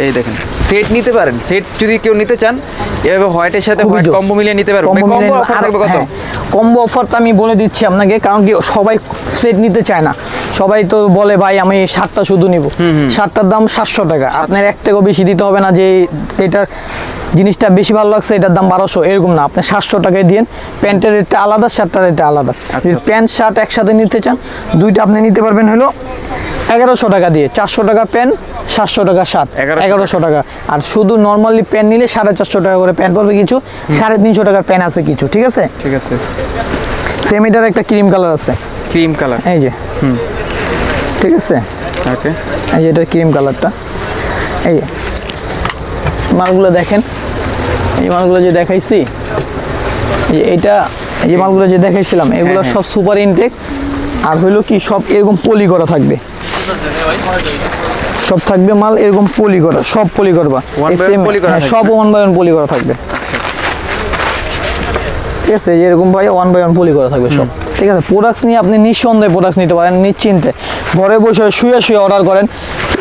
এই দেখেন সেট নিতে পারেন। সেট যদি কেউ নিতে চান এভাবে হোয়াইটের সাথে হোয়াইট কম্বো মিলিয়ে নিতে পারবেন। কম্বো অফার থাকবে কত? কম্বো অফারটা আমি বলে দিচ্ছি আপনাকে, কারণ কি সবাই সেট নিতে চায় না। সবাই তো বলে ভাই আমি শার্টটা শুধু নিব। শার্টটার দাম 700 টাকা। আপনার 1 টাকাও বেশি দিতে হবে না যে এটার জিনিসটা বেশি ভালো লাগছে এটার দাম 1200, এরকম না। আপনি 700 টাকায় দিন। প্যান্টের রেটটা আলাদা, শার্টটার রেটটা আলাদা। যদি প্যান্ট শার্ট একসাথে নিতে চান, দুইটা আপনি নিতে পারবেন হলো 1100 টাকা দিয়ে। 400 টাকা প্যান্ট, 700 টাকা শার্ট, 1100 টাকা। আর শুধু নর্মালি প্যান্ট নিলে 450 টাকা করে প্যান্ট পড়বে কিছু, 350 টাকার প্যান্ট আছে কিছু। ঠিক আছে, ঠিক আছে। সেম এটার একটা ক্রিম কালার আছে। ক্রিম কালার, এই যে, ঠিক আছে। ওকে, এই যে এটার ক্রিম কালারটা। এই যে মালগুলো দেখেন, এই মালগুলো যে দেখাইছি, এই যে মালগুলো যে দেখাইছিলাম, এগুলো সব সুপার ইনটেক। আর হইলো কি সব এরকম পলি করা থাকবে, সব থাকবে মাল এরকম পলি করা, সব পলি করবা। সব 1 বাই 1 পলি করা থাকবে। ঠিক আছে, এরকম ভাই 1 বাই 1 পলি করা থাকবে সব। ঠিক আছে, প্রোডাক্টস নিয়ে আপনি নিঃসন্দেহে প্রোডাক্টস নিতে পারেন নিশ্চিন্তে। ঘরে বসে শুয়ে অর্ডার করেন,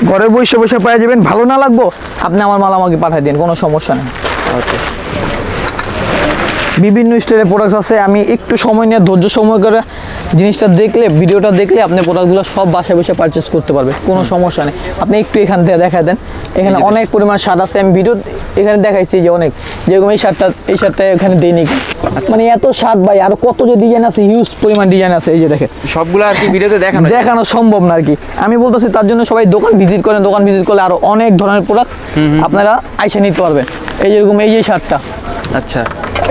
ঘরে বসে পেয়ে যাবেন। ভালো না লাগবো আপনি আমার মাল আমাকে পাঠিয়ে দিন, কোনো সমস্যা নেই। ওকে। বিভিন্ন স্টাইলের প্রোডাক্টস আছে। আমি একটু সময় নিয়ে ধৈর্য সময় করে জিনিসটা দেখলে, ভিডিওটা দেখলে আপনি প্রোডাক্টগুলো সব বাসায় বসে পারচেস করতে পারবেন, কোনো সমস্যা নেই। আপনি একটু এখান থেকে দেখা দেন, এখানে অনেক পরিমাণ শার্ট আছে। আমি ভিডিও এখানে দেখাইছি যে অনেক, যেরকম এই শার্টটা এখানে দিইনি। মানে এত শার্ট ভাই আর কত যে ডিজাইন আছে, হিউজ পরিমাণ ডিজাইন আছে। এই যে দেখেন সবগুলো আর কি ভিডিওতে দেখানো সম্ভব না আর কি। আমি বলতেছি তার জন্য সবাই দোকান ভিজিট করেন, দোকান ভিজিট করলে আরো অনেক ধরনের প্রোডাক্ট আপনারা আইসা নিতে পারবেন। এই যেরকম এই যে শার্টটা, আচ্ছা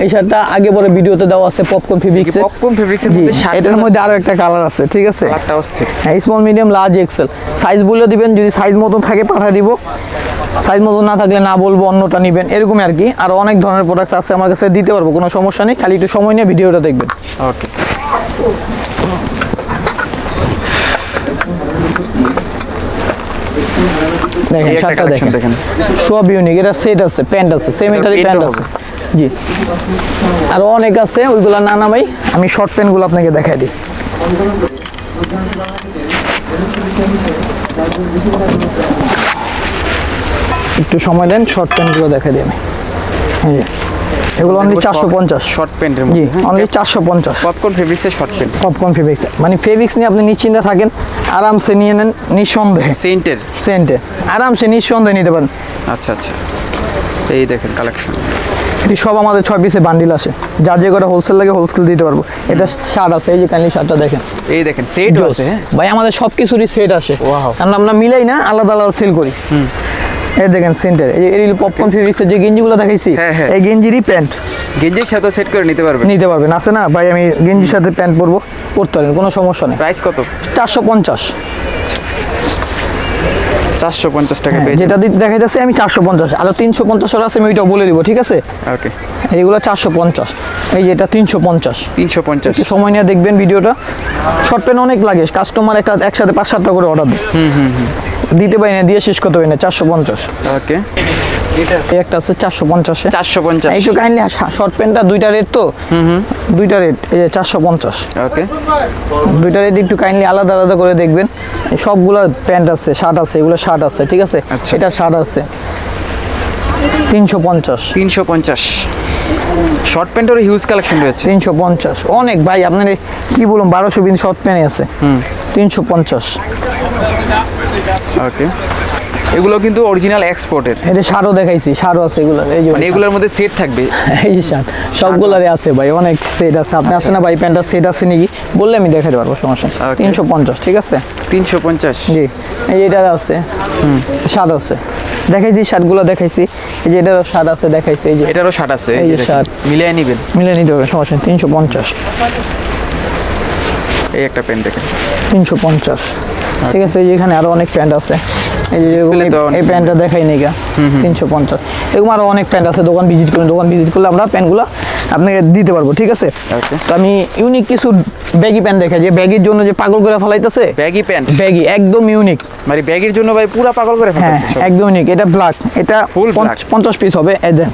এই শার্টটা আগে পরে ভিডিওতে দেওয়া আছে পপকর্ন ফেব্রিক্স এর। পপকর্ন ফেব্রিক্স এর জি, মধ্যে শার্ট এটার মধ্যে আরো একটা কালার আছে, ঠিক আছে। কালারটা অস্থির। হ্যাঁ, small medium large XL size বলে দিবেন, যদি সাইজ মতন থাকে পাঠিয়ে দিব, সাইজ মতন না থাকলে না বলবো, অন্যটা নেবেন, এরকম আর কি। আর অনেক ধরনের প্রোডাক্ট আছে আমার কাছে, দিতে পারবো, কোনো সমস্যা নেই, খালি একটু সময় নিয়ে ভিডিওটা দেখবেন। ওকে, দেখেন শার্টটা দেখেন, সব ইউনিক। এটা সেট আছে, প্যান্ট আছে, সেম এটারই প্যান্ট আছে। জি, আর অনেক আছে, ওইগুলো না নামাই, আমি শর্ট প্যান্টগুলো আপনাকে দেখাই দিই। একটু সময় দেন, শর্ট প্যান্টগুলো দেখাই দিই আমি। এই যে এগুলো অনলি 450 শর্ট প্যান্টের জি, মধ্যে। অনলি 450 পপকর্ন ফেব্রিক্স এর শর্ট প্যান্ট। পপকর্ন ফেব্রিক্স, মানে ফেব্রিক্স নিয়ে আপনি নিশ্চিন্তে থাকেন, আরামসে নিয়ে নেন নিঃসন্দেহে। সেন্টে আরামসে নিঃসন্দেহে নিতে পারেন। আচ্ছা আচ্ছা, এই দেখেন কালেকশন। এটি সব আমাদের 6 পিসে বান্ডিল আসে, যা যে করে হোলসেল লাগে হোলসেল দিতে পারবো। এটা শার্ট আছে, এই যে কাইন্ডলি শার্টটা দেখেন, এই দেখেন সেট আছে। ভাই আমাদের সব কিছুরই সেট আসে, কারণ আমরা মিলাই না, আলাদা আলাদা সেল করি। এই দেখেন সেন্টার, এই যে পপকর্ন ফেব্রিক্সের যে গেঞ্জিগুলো দেখাইছি, এই গেঞ্জিরই প্যান্ট, গেঞ্জির সাথে সেট করে নিতে পারবেন আছে না ভাই? আমি গেঞ্জির সাথে প্যান্ট পরতে পারেন, কোনো সমস্যা নেই। প্রাইস কত? 450। 450 টাকা। যেটা দেখাইতেছি আমি 450, আর 350 আছে, আমি ওইটাও বলে দিব, ঠিক আছে? ওকে, এইগুলো 450, এই যে এটা 350। 350 সময় নিয়ে দেখবেন ভিডিওটা। শর্ট প্যান্ট অনেক লাগে, কাস্টমার একসাথে 5-7টা করে অর্ডার দেয়, দিতে পারি না, দিয়ে শেষ করতে পারি না। 450। ওকে, এই একটা আছে 450 এ। 450 একটু কাইন্ডলি, শর্ট প্যান্টটা দুইটা রেট তো, দুইটা রেট, এই যে 450। ওকে, দুইটা রেট একটু কাইন্ডলি আলাদা আলাদা করে দেখবেন। সবগুলো প্যান্ট আছে, শার্ট আছে, এগুলো শার্ট আছে, ঠিক আছে। এটা শার্ট আছে 350। 350 শর্ট প্যান্টের হিউজ কালেকশন রয়েছে। 350 অনেক ভাই, আপনার কি বলুন, 1200 পিস শর্ট প্যান্ট আছে। 350। ওকে, এগুলো কিন্তু অরিজিনাল এক্সপোর্টের। এটা শার্টও দেখাইছি, শার্টও আছে এগুলো, এই যে মানে এগুলোর মধ্যে সেট থাকবে। এই যে শার্ট সবগুলোরই আছে ভাই, অনেক সেট আছে। আপনি আছে না ভাই, প্যান্টের সেট আছে নাকি বললে আমি দেখাতে পারবো, সমস্যা নেই। 350, ঠিক আছে। 350 জি, এই যে এটা আছে, শার্ট আছে দেখাইছি, শার্টগুলো দেখাইছি। এই যে এটারও শার্ট আছে দেখাইছি, এই যে এটারও শার্ট আছে, এই যে শার্ট মিলিয়ে নেবেন, মিলিয়ে নিতে হবে, সমস্যা নেই। 350। এই একটা প্যান্ট দেখেন, 350, ঠিক আছে। এই যে এখানে আরো অনেক প্যান্ট আছে, এই যে এই প্যান্টটা দেখাই নি গা, 350। এরকম আরো অনেক প্যান্ট আছে, দোকান ভিজিট করুন, দোকান ভিজিট করলে আমরা প্যান্টগুলো আপনাকে দিতে পারবো, ঠিক আছে। তো আমি ইউনিক কিছু ব্যাগি প্যান্ট দেখাই, যে ব্যাগির জন্য যে পাগল করে ফেলাইতেছে। ব্যাগি প্যান্ট, ব্যাগি একদম ইউনিক, মানে ব্যাগির জন্য ভাই পুরো পাগল করে ফেলাইছে। হ্যাঁ, একদম ইউনিক। এটা ব্ল্যাক, এটা ফুল 50 পিস হবে, এই দেন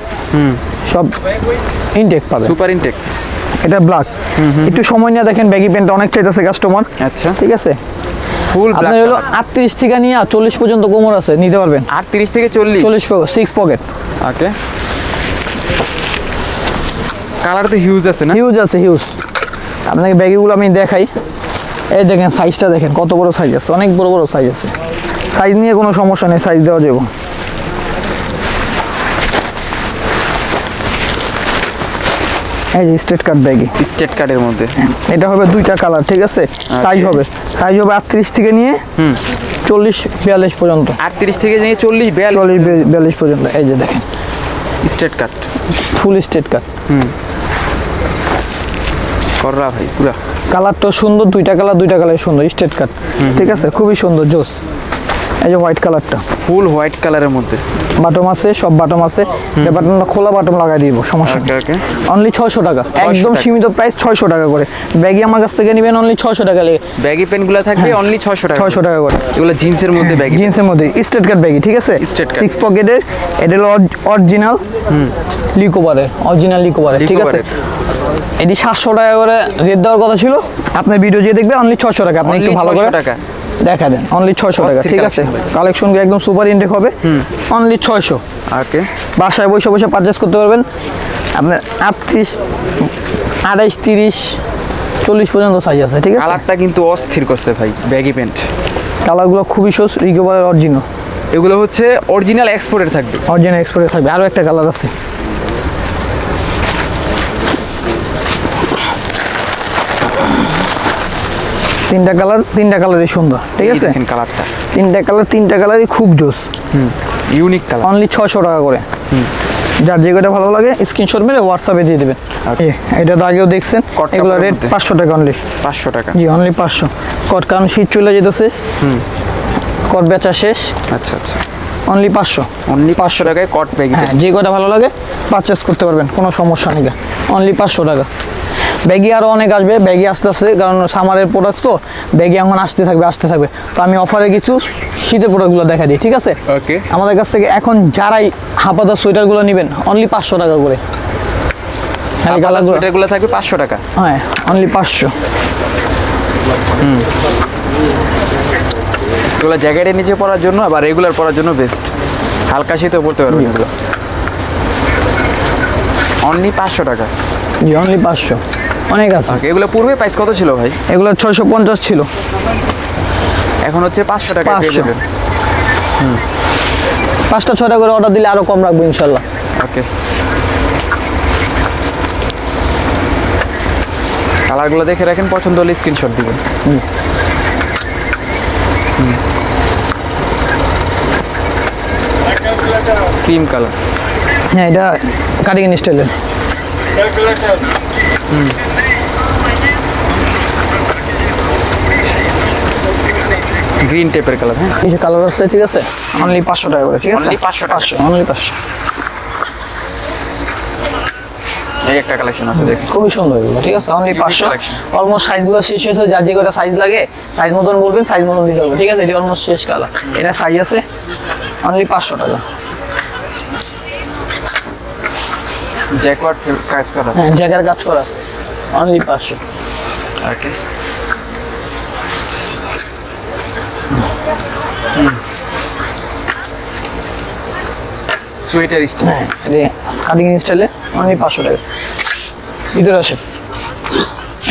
সব ইনটেক পাবে, সুপার ইনটেক। এটা ব্ল্যাক। একটু সময় নিয়ে দেখেন, ব্যাগি প্যান্ট অনেক চাইতেছে কাস্টমার। আচ্ছা, ঠিক আছে। ফুল ব্ল্যাক, আপনার হলো 38 থেকে নিয়ে 40 পর্যন্ত কোমর আছে, নিতে পারবেন। 38 থেকে 40, 6 পকেট। ওকে, কালার তো হিউজ আছে না? হিউজ আছে, হিউজ। আপনাকে ব্যাগিগুলো আমি দেখাই, এই দেখেন সাইজটা দেখেন, কত বড় সাইজ আছে, অনেক বড় বড় সাইজ আছে। সাইজ নিয়ে কোনো সমস্যা নেই, সাইজ দেওয়া যাবে। এই যে স্টেট কাট ব্যাগি, স্টেট কার্ডের মধ্যে এটা হবে দুইটা কালার, ঠিক আছে। সাইজ হবে 38 থেকে নিয়ে 40-42 পর্যন্ত। 38 থেকে নিয়ে 40-42 পর্যন্ত। এই যে দেখেন স্টেট কাট, ফুল স্টেট কাট। কররা ভাই পুরা কালারটা সুন্দর, দুইটা কালার সুন্দর, স্টেট কাট, ঠিক আছে, খুবই সুন্দর, জোস। এই যে হোয়াইট কালারটা, ফুল হোয়াইট কালারের মধ্যে বাটম আছে, সব বাটম আছে। এই বাটনটা খোলা বাটম লাগাই দিব, সমস্যা নেই। ওকে, অনলি 600 টাকা, একদম সীমিত প্রাইস, 600 টাকা করে। ব্যাগি আমার কাছ থেকে নেবেন অনলি 600 টাকা লাগে। ব্যাগি প্যান্টগুলো থাকবে অনলি 600 টাকা, 600 টাকা করে। এগুলো জিন্সের মধ্যে ব্যাগি, জিন্সের মধ্যে স্ট্রেট কাট ব্যাগি, ঠিক আছে। 6 পকেটের, এটা হলো অরিজিনাল লিকোভারের, ঠিক আছে। এটি 700 টাকা করে রেট দেওয়ার কথা ছিল, আপনার ভিডিও যে দেখবে অনলি 600 টাকা। আপনি একটু ভালো করে দেখা দেন, অনলি 600 টাকা, ঠিক আছে। কালেকশনগুলো একদম সুপার ইনটেক হবে, অনলি 600। ওকে, বাসায় বসে বসে পারচেজ করতে পারবেন। আপনার 38, 28, 30, 40 পর্যন্ত সাইজ আছে, ঠিক আছে। কালারটা কিন্তু অস্থির করছে ভাই ব্যাগি প্যান্ট, কালারগুলো খুবই সস, রিকভারের অরিজিনাল। এগুলো হচ্ছে অরিজিনাল এক্সপোর্টের থাকবে, অরিজিনাল এক্সপোর্টের থাকবে। আরও একটা কালার আছে, তিনটা কালারই সুন্দর, ঠিক আছে। দেখেন কালারটা, তিনটা কালারই খুব জোস, ইউনিক কালার। অনলি 600 টাকা করে। যার যেটা ভালো লাগে স্ক্রিনশট মেরে হোয়াটসঅ্যাপে দিয়ে দেবেন। এটা তো আগেও দেখছেন, এগুলো রেট 500 টাকা অনলি। 500 টাকা, জি অনলি 500। কট কারণ শীত চলে যেতেছে, কট বেচা শেষ। আচ্ছা আচ্ছা, অনলি 500। অনলি 500 টাকায় কট ব্যাগ। হ্যাঁ, যে কটা ভালো লাগে পারচেস করতে পারবেন, কোনো সমস্যা নেই। অনলি 500 টাকা। ব্যাগি আরও অনেক আসবে, ব্যাগি আস্তে আস্তে, কারণ সামারের প্রোডাক্ট তো ব্যাগি এখন আসতে থাকবে। তো আমি অফারে কিছু শীতের প্রোডাক্টগুলো দেখা দিই, ঠিক আছে। ওকে, আমাদের কাছ থেকে এখন যারাই হাফাদা সোয়েটারগুলো নেবেন অনলি 500 টাকা করে। সোয়েটারগুলো থাকবে 500 টাকা। হ্যাঁ, অনলি 500। এগুলো জ্যাকেটের নিচে পরার জন্য বা রেগুলার পরার জন্য বেস্ট, হালকা শীতেও পরতে পারবেন এগুলো। অনলি 500 টাকা। জি অনলি 500। অনেক আছে। এগুলো পূর্বে প্রাইস কত ছিল ভাই? এগুলো 650 ছিল, এখন হচ্ছে 500 টাকা পেয়ে 500। যাবেন। 5টা 6টা করে অর্ডার দিলে আরও কম রাখবো ইনশাল্লাহ। ওকে, কালারগুলো দেখে রাখেন, পছন্দ হলে স্ক্রিনশট দিবেন। Cream colour. হ্যাঁ, এটা কাটিং স্টাইলের। গ্রিন টাইপের কালার। হ্যাঁ, এই যে কালার আছে, ঠিক আছে। অনলি 500 টাকা করে, ঠিক আছে। Only 500 টাকা। অনলি 500। এই একটা কালেকশন আছে দেখুন, খুবই সুন্দর এগুলো, ঠিক আছে। অনলি 500। collection। অলমোস্ট সাইজগুলো শেষ হয়েছে, যার যে কটা সাইজ লাগে সাইজ মতন বলবেন, সাইজ মতন দিতে হবে, ঠিক আছে। এটা অলমোস্ট শেষ কালার, এটা সাইজ আছে। অনলি 500 টাকা। জ্যাকওয়ার্ড কাজ করা। হ্যাঁ, জ্যাকের কাজ করা আছে। অনলি 500। ওকে, সোয়েটার স্টাইল। হ্যাঁ, এটা কাটিং স্টাইলে। অনলি 500 টাকা। ভিতরে আসে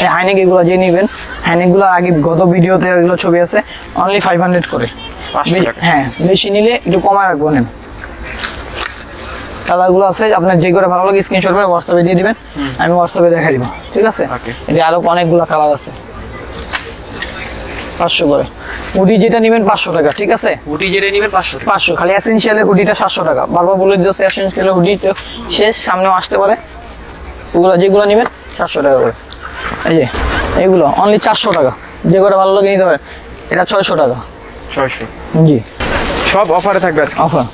এই হাইনেক, এগুলো যে নেবেন, হাইনেকগুলো আগে গত ভিডিওতে এগুলো ছবি আছে। অনলি 500 করে। 500 টাকা। হ্যাঁ, বেশি নিলে একটু কমায় রাখবো। নেন, কালারগুলো আছে, আপনার যে করে ভালো লাগে স্ক্রিনশট করে হোয়াটসঅ্যাপে দিয়ে দিবেন, আমি হোয়াটসঅ্যাপে দেখা দিব, ঠিক আছে। Okay. এটা আরো অনেকগুলো কালার আছে। 500 করে। হুডি যেটা নেবেন 500 টাকা, ঠিক আছে। হুডি যেটা নেবেন 500 টাকা। 500। খালি এসেনশিয়ালের হুডিটা 700 টাকা। বারবার বলে দিচ্ছে এসেনশিয়ালের হুডি তো শেষ, সামনেও আসতে পারে। ওগুলো যেগুলো নেবেন 700 টাকা করে। এই যে এগুলো অনলি 400 টাকা। যে করে ভালো লাগে নিতে পারেন। এটা 600 টাকা। 600। জি, সব অফারে থাকবে আজকে। অফার।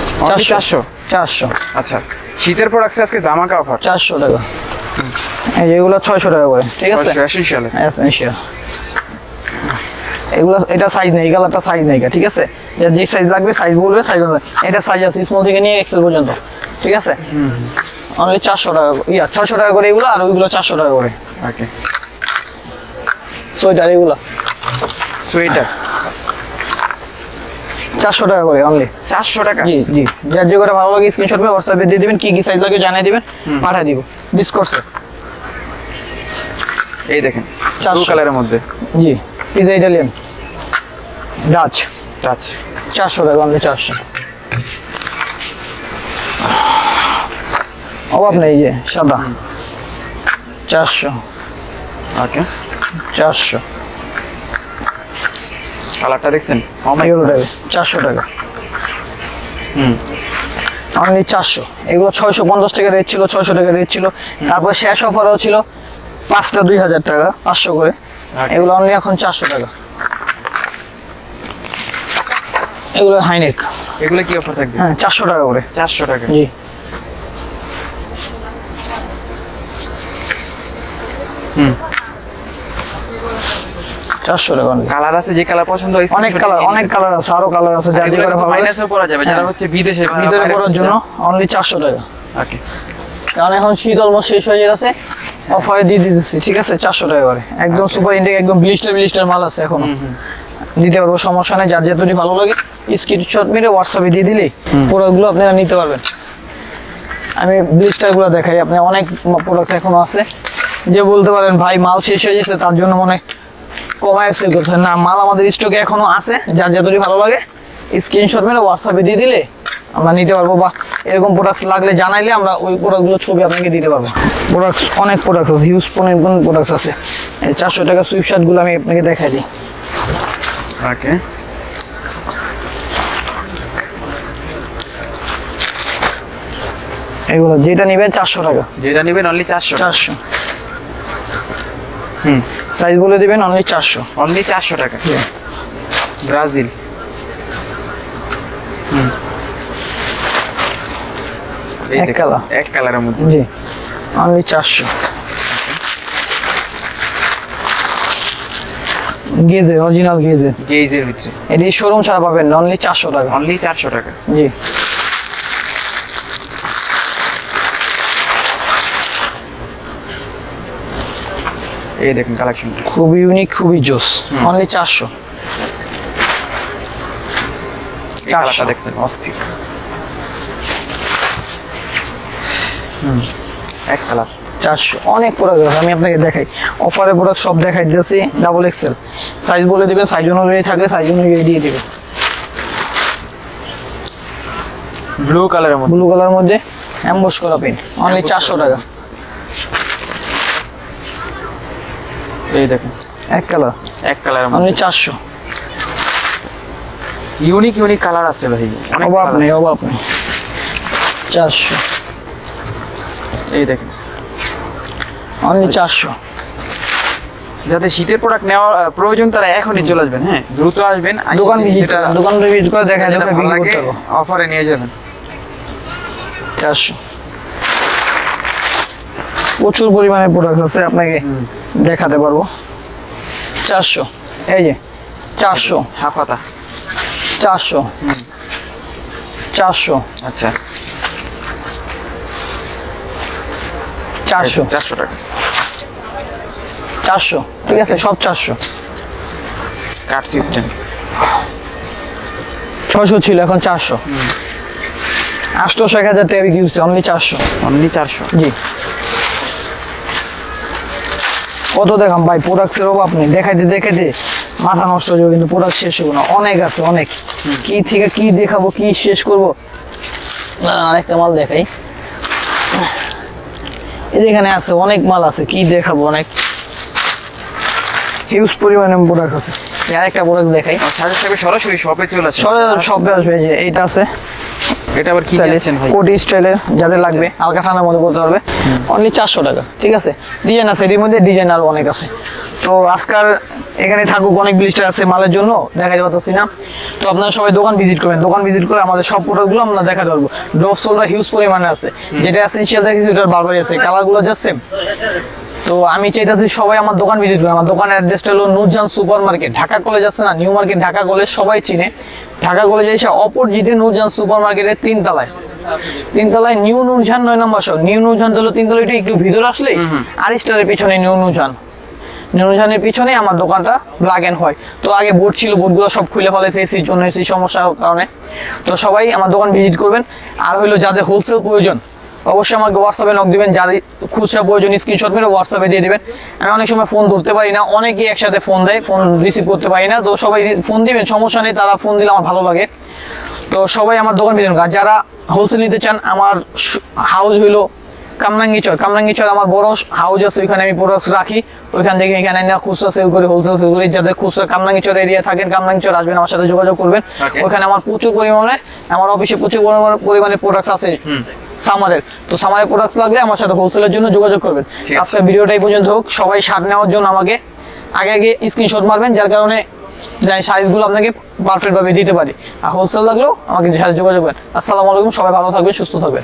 400। 400। আচ্ছা, শীতের প্রোডাক্টস আজকে ধামাকা অফার। 400 টাকা। এই যে এগুলো 600 টাকা করে, ঠিক আছে। এসেনশিয়াল। এসেনশিয়াল। এগুলো এটা সাইজ নেই, এই কালারটা সাইজ নেই, ঠিক আছে। যে সাইজ লাগবে সাইজ বলবে, সাইজ হবে। এটা সাইজ আছে স্মল থেকে নিয়ে এক্সেল পর্যন্ত, ঠিক আছে। অনলি 400 টাকা, 600 টাকা করে এগুলো, আর ওইগুলো 400 টাকা করে। ওকে, সোয়েটার এগুলো সোয়েটার 400 টাকা করে অনলি। 400 টাকা। জি জি, যার যে করে ভালো লাগে স্ক্রিনশট করে হোয়াটসঅ্যাপে দিয়ে দিবেন, কি কি সাইজ লাগে জানিয়ে দিবেন, পাঠিয়ে দিব ডিসকাউন্টে। এই দেখেন, 400 ব্লু কালারের মধ্যে। জি, পিজা ইটালিয়ান ডাচ। টাচ 400 টাকা অনলি। 400। অভাব নেই, যে সাদা 400। ওকে, 400। কালারটা দেখছেন? এগুলো টাকা 400 টাকা। অনলি 400। এগুলো 650 টাকা রেট ছিল, 600 টাকা রেট ছিল। তারপর শেষ অফারও ছিল 5টা 2000 টাকা, 500 করে। এগুলো অনলি এখন 400 টাকা। এগুলো হাইনেক। এগুলো কি অফার থাকবে? হ্যাঁ, 400 টাকা করে। 400 টাকা। জি, চারশো টাকা। কালার আছে, যে কালার পছন্দ হয় অনেক কালার আছে, আরো কালার আছে, যার যে করে ভালো লাগে। মাইনাসও পরা যাবে যারা হচ্ছে বিদেশে ভিতরে পরার জন্য অনলি 400 টাকা। ওকে, কারণ এখন শীত অলমোস্ট শেষ হয়ে যাচ্ছে, অফারে দিয়ে দিতেছি, ঠিক আছে। 400 টাকা করে একদম সুপার ইন্টেক, একদম ব্লিস্টার মাল আছে এখনো, দিতে পারবো, সমস্যা নেই। যার যেতটি ভালো লাগে স্ক্রিনশট মেরে হোয়াটসঅ্যাপে দিয়ে দিলেই প্রোডাক্টগুলো আপনারা নিতে পারবেন। আমি ব্লিস্টারগুলো দেখাই, আপনি অনেক প্রোডাক্ট এখনো আছে। যে বলতে পারেন ভাই মাল শেষ হয়ে যাচ্ছে, তার জন্য মনে কমায় সেল করছে না, মাল আমাদের স্টকে এখনো আছে। যার যতটি ভালো লাগে স্ক্রিনশট মেরে হোয়াটসঅ্যাপে দিয়ে দিলে আমরা নিতে পারবো, বা এরকম প্রোডাক্ট লাগলে জানাইলে আমরা ওই প্রোডাক্টগুলো ছবি আপনাকে দিতে পারবো। অনেক প্রোডাক্ট আছে, হিউজ প্রোডাক্ট আছে। 400 টাকা সুইপ শার্টগুলো আমি আপনাকে দেখাই দিই। ওকে, এগুলো যেটা নেবেন 400 টাকা। যেটা নেবেন অনলি 400 টাকা। 400। সাইজ বলে দিবেন অনলি 400। অনলি 400 টাকা। ব্রাজিল। এক কালার, এক কালারের মধ্যে। জি, অনলি 400। গেজে, অরিজিনাল গেজে, গেজের ভিতরে। এটি শোরুম ছাড়া পাবেন অনলি 400 টাকা। অনলি 400 টাকা। জি, এই দেখুন কালেকশন খুবই ইউনিক, খুবই জোস। অনলি 400। কালারটা দেখছেন অস্থির। এক কালার 400। অনেক প্রোডাক্ট আছে, আমি আপনাকে দেখাই। অফারে প্রোডাক্ট সব দেখাই দিয়েছি। ডাবল এক্সেল সাইজ বলে দিবেন, সাইজ অনুযায়ী থাকলে সাইজ অনুযায়ী দিয়ে দিবেন। ব্লু কালারের মধ্যে। ব্লু কালার মধ্যে এমবস করা পেন অনলি 400 টাকা। এই দেখুন এক কালার, এক কালারের অনলি মধ্যে। 400। ইউনিক ইউনিক কালার আছে ভাই, অনেক অভাব colour নেই, আছে। অভাব নেই। 400, এই দেখেন অনলি 400। যাদের শীতের প্রোডাক্ট নেওয়া প্রয়োজন তারা এখনই চলে আসবেন। হ্যাঁ, দ্রুত আসবেন। দোকান ভিজিট যেটা- করেন, দোকান ভিজিট করে দেখা যেটা যাবে ভালো বিক্রি লাগে করতে পারবো। অফারে নিয়ে যাবেন। 400। প্রচুর পরিমাণে প্রোডাক্ট আছে, আপনাকে দেখাতে পারবো। 400, এই যে 400, হাফাতা। 400, 400, আচ্ছা, 400, 400 টাকা। 400, ঠিক আছে, সব 400। কাট সিস্টেম। 600 ছিল, এখন 400। 800 1000 টাকা বিক্রি হচ্ছে, অনলি 400। অনলি 400। জি, কত দেখাম ভাই, প্রোডাক্টের অভাব নেই। দেখাইতে দেখাইতে মাথা নষ্ট হয়ে যাবে, কিন্তু প্রোডাক্ট শেষ হবে না। অনেক আছে, অনেক। কি থেকে কি দেখাবো, কি শেষ করবো। আরেকটা মাল দেখাই, এই যেখানে আছে অনেক মাল আছে, কি দেখাবো, অনেক হিউজ পরিমাণে প্রোডাক্ট আছে। আরেকটা প্রোডাক্ট দেখাই, সাজেস থাকবে সরাসরি শপে চলে আসে। সবে আসবে। এই যে এইটা আছে, এটা আবার কি দিয়েছেন ভাই? কোটি স্টাইলের, যাদের লাগবে হালকা ঠান্ডার মধ্যে করতে পারবে, অনলি 400 টাকা। ঠিক আছে, ডিজাইন আছে, এর মধ্যে ডিজাইন আরো অনেক আছে। তো আজকাল এখানে থাকুক, অনেক ব্লিস্টার আছে মালের জন্য, দেখাতে পারতেছি না। তো আপনারা সবাই দোকান ভিজিট করবেন, দোকান ভিজিট করে আমাদের সব প্রোডাক্টগুলো আমরা দেখাতে পারবো। ড্রপ সোলটা হিউজ পরিমাণে আছে, যেটা এসেনশিয়াল দেখেছি ওটার বারবারই আছে, কালারগুলো জাস্ট সেম। তো আমি চাইতেছি সবাই আমার দোকান ভিজিট করে। আমার দোকানের অ্যাড্রেসটা হলো Nurjahan super market, Dhaka college আছে না, নিউ মার্কেট ঢাকা কলেজ, সবাই চিনে। ঢাকা কলেজে এসে অপোজিটে নূরজাহান সুপার মার্কেটের 3 তলায়, 3 তলায় নিউ নূরজাহান 9 নম্বর শপ। নিউ নূরজাহান হলো 3 তলা, একটু ভিতরে আসলে আরিস্টারের পিছনে নিউ নূরজাহান। নিউ নূরজাহানের পিছনে আমার দোকানটা, ব্ল্যাক এন্ড হোয়াইট। তো আগে বোর্ড ছিল, বোর্ডগুলো সব খুলে ফেলেছে এসির জন্য, এসি সমস্যার কারণে। তো সবাই আমার দোকান ভিজিট করবেন। আর হইলো যাদের হোলসেল প্রয়োজন অবশ্যই আমাকে হোয়াটসঅ্যাপে নক দিবেন, যার খুচরা প্রয়োজন স্ক্রিনশট মেরে হোয়াটসঅ্যাপে দিয়ে দিবেন। আমি অনেক সময় ফোন ধরতে পারি না, অনেকেই একসাথে ফোন দেয়, ফোন রিসিভ করতে পারি না। তো সবাই ফোন দিবেন, সমস্যা নেই, তারা ফোন দিলে আমার ভালো লাগে। তো সবাই আমার দোকান ভিজিট করুন। আর যারা হোলসেল নিতে চান, আমার হাউস হইলো কামরাঙ্গীচর। কামরাঙ্গীচর আমার বড় হাউস আছে, ওইখানে আমি প্রোডাক্টস রাখি। ওইখান থেকে এখানে না খুচরা সেল করি, হোলসেল সেল করি। যাদের খুচরা কামরাঙ্গীচর এরিয়া থাকেন, কামরাঙ্গীচর আসবেন, আমার সাথে যোগাযোগ করবেন। ওইখানে আমার প্রচুর পরিমাণে, আমার অফিসে প্রচুর পরিমাণে প্রোডাক্টস আছে সামারের। তো সামারের প্রোডাক্টস লাগলে আমার সাথে হোলসেলের জন্য যোগাযোগ করবেন। আজকের ভিডিওটা এই পর্যন্ত হোক। সবাই শার্ট নেওয়ার জন্য আমাকে আগে স্ক্রিনশট মারবেন, যার কারণে সাইজগুলো আপনাকে পারফেক্টভাবে দিতে পারি। আর হোলসেল লাগলেও আমাকে সাথে যোগাযোগ করবেন। আসসালামু আলাইকুম, সবাই ভালো থাকবেন, সুস্থ থাকবেন।